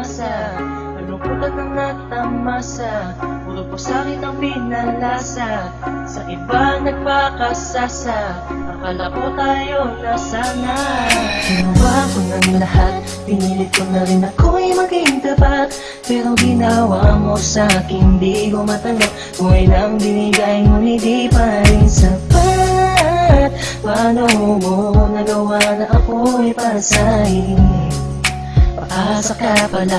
umasa. Malungkot at ang natamasa, puro po sakit ang pinalasa. Sa iba nagpakasasa, akala ko tayo na sana. Ginawa ko ng lahat, pinilit ko na rin ako'y maging tapat. Pero ginawa mo sa'kin, di ko matanggap. Buhay lang binigay ngunit di pa rin sapat. Paano mo nagawa na ako'y pasahin? Paasa ka pala,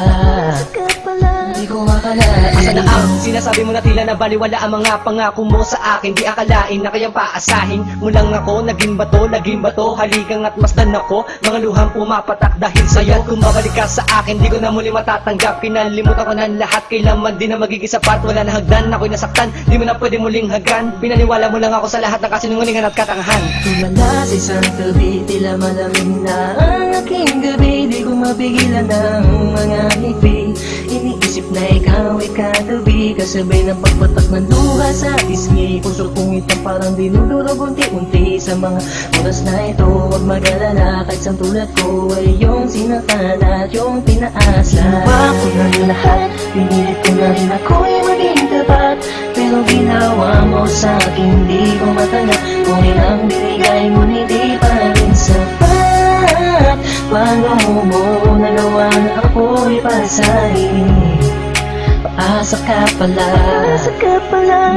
di ko akalain. Asa na ang sinasabi mo na tila na baliwala ang mga pangako mo sa akin? Di akalain na kayang paasahin mo lang ako. Naging bato, haligang at masdan ako. Mga luhang pumapatak dahil sa'yo. Kung babalik ka sa akin, di ko na muli matatanggap. Pinalimutan ko na lahat, kailanman di na magiging sapat. Wala na hagdan, ako'y nasaktan, di mo na pwede muling hagan. Pinaniwala mo lang ako sa lahat ng kasinungalingan at katangahan. Tulala sa isang gabi, tila malamig na ang aking gabi. Di ko mapigilan ng mga ngiti. Iniisip na ikaw ay katabi, kasabay ng pagpatak ng luha sa pisngi. Puso kong itang parang dinudurog unti-unti sa mga oras na ito. Huwag mag-alala, kahit sa tulad ko ay yung sinaktan at yung pinaasa. Ginawa ko ng lahat, pinilit ko na rin ako'y maging tapat. Pero ginawa mo sa'kin, di ko matanggap. Kung ilang binigay ngunit di pa rin sapat. Paano mo nagawa na ako'y pasahin? Paasa ka pala,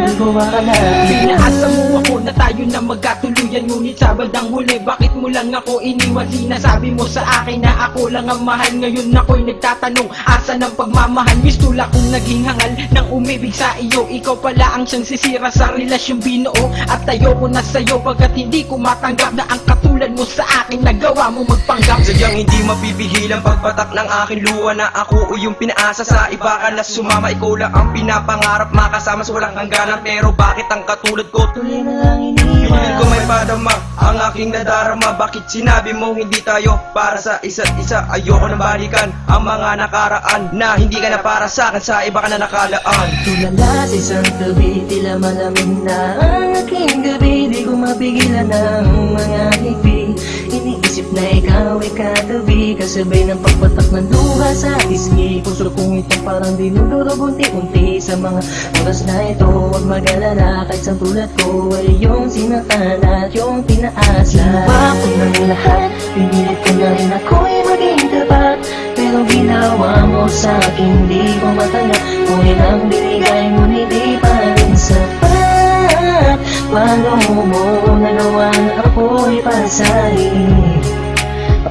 di ko akalain. Pinaasa mo ako na tayo na magkatuluyan, ngunit sa bandang huli, bakit mo lang ako iniwan? Sinasabi mo sa akin na ako lang ang mahal. Ngayon ako'y nagtatanong, asa ng pagmamahal? Mistula kong naging hangal ng umibig sa iyo. Ikaw pala ang siyang sisira sa relasyong binuo. At tayo ko na sa'yo pagkat hindi ko matanggap na ang katulad mo sa akin nagawa mo magpanggap. Sadyang hindi mapipigil ang pagpatak ng aking luha na ako o yung pinaasa sa iba ka na sumama. Ikaw lang ang pinapangarap, makasama sa walang hangganan. Pero bakit ang katulad ko Tuloy na lang iniwan. pinilit ko may padama ang aking nadarama? Bakit sinabi mo hindi tayo para sa isa't isa? Ayoko na balikan ang mga nakaraan na hindi ka na para sa akin, sa iba ka na nakalaan. Tulala sa isang gabi, tila malamig na ang aking gabi. Di ko mapigilan ng mga ngiti. Iniisip na ikaw ay katabi, kasabay ng pagpatak ng luha sa pisngi. Puso kong itong parang dinudurog unti-unti sa mga oras na ito. Huwag mag-alala, kahit sa tulad ko ay yung sinaktan at yung pinaasa. Ginawa ko ng lahat, pinilit ko na rin ako'y maging tapat. Pero ginawa mo sa'kin, di ko matanggap. Kung ilang binigay ngunit di pa rin sapat. Paano mo nagawa na ako'y pasahin?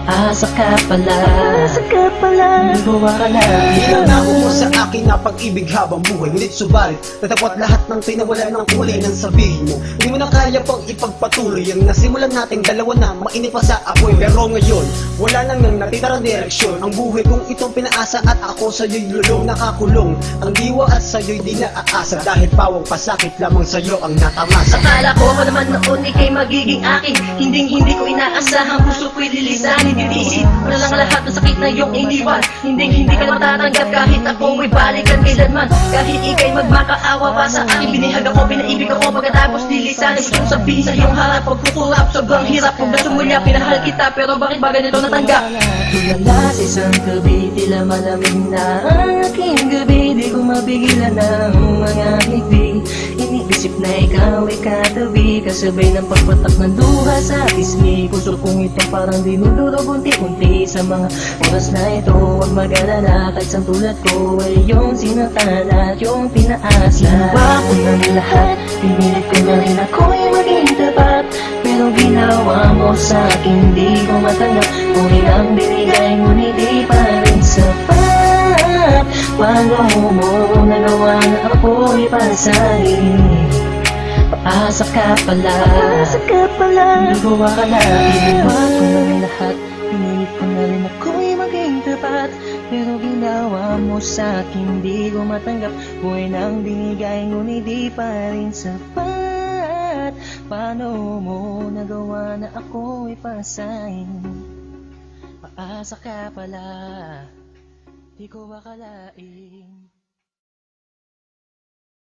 Paasa ka pala, di ko akalain. Nangako mo sa akin na pag-ibig habang buhay, ngunit subalit natapot lahat ng tinawala ng kulay ng sabihin mo. Hindi mo na kaya pang ipagpatuloy ang nasimulan nating dalawa na mainit pa sa apoy. Pero ngayon, wala nang natitirang direksyon. Ang buhay kong itong pinaasa at ako sa'yo'y lulong nakakulong. Ang diwa at sa'yo'y di naaasa, dahil pawang pasakit lamang sa'yo ang natamasa. Akala ko pa naman noon ika'y magiging akin. Hindi ko inaasahan, puso ko'y lilisanin. Titiisin mo na lang lahat ng sakit na iyong iniwan. Hindi ka na matatanggap kahit ako may balikan kailanman. Kahit ika'y magmakaawa pa sa akin. Binihag ako, pinaibig ako, pagkatapos lilisanin. Gusto kong sabihin sa iyong harap, pagkukulap, sobrang hirap. Kung nasumulya, pinahal kita, pero bakit ba ganito natanggap? Tulala sa isang gabi, tila malamig na ang aking gabi. Di ko mapigilan ng mga ngiti. Iniisip na ikaw ay katabi, kasabay ng pagpatak ng luha sa pisngi. Puso kong itong parang dinudurog unti-unti sa mga oras na ito. Huwag mag-alala, kahit sa tulad ko ay yung sinaktan at yung pinaasa. Ginawa ko ng lahat, pinilit ko na rin ako'y maging tapat. Pero ginawa mo sa'kin, di ko matanggap. Kung ilang binigay ngunit di pa rin sapat. Paano mo nagawa na ako'y pasahin? Paasa ka pala, di ko akalain. Ginawa ko ng lahat, pinilit ko na rin ako'y maging tapat. Pero ginawa mo sa'kin, di ko matanggap. Buhay nang binigay ngunit di pa rin sapat. Paano mo nagawa na ako'y pasahin? Paasa ka pala, di ko akalain.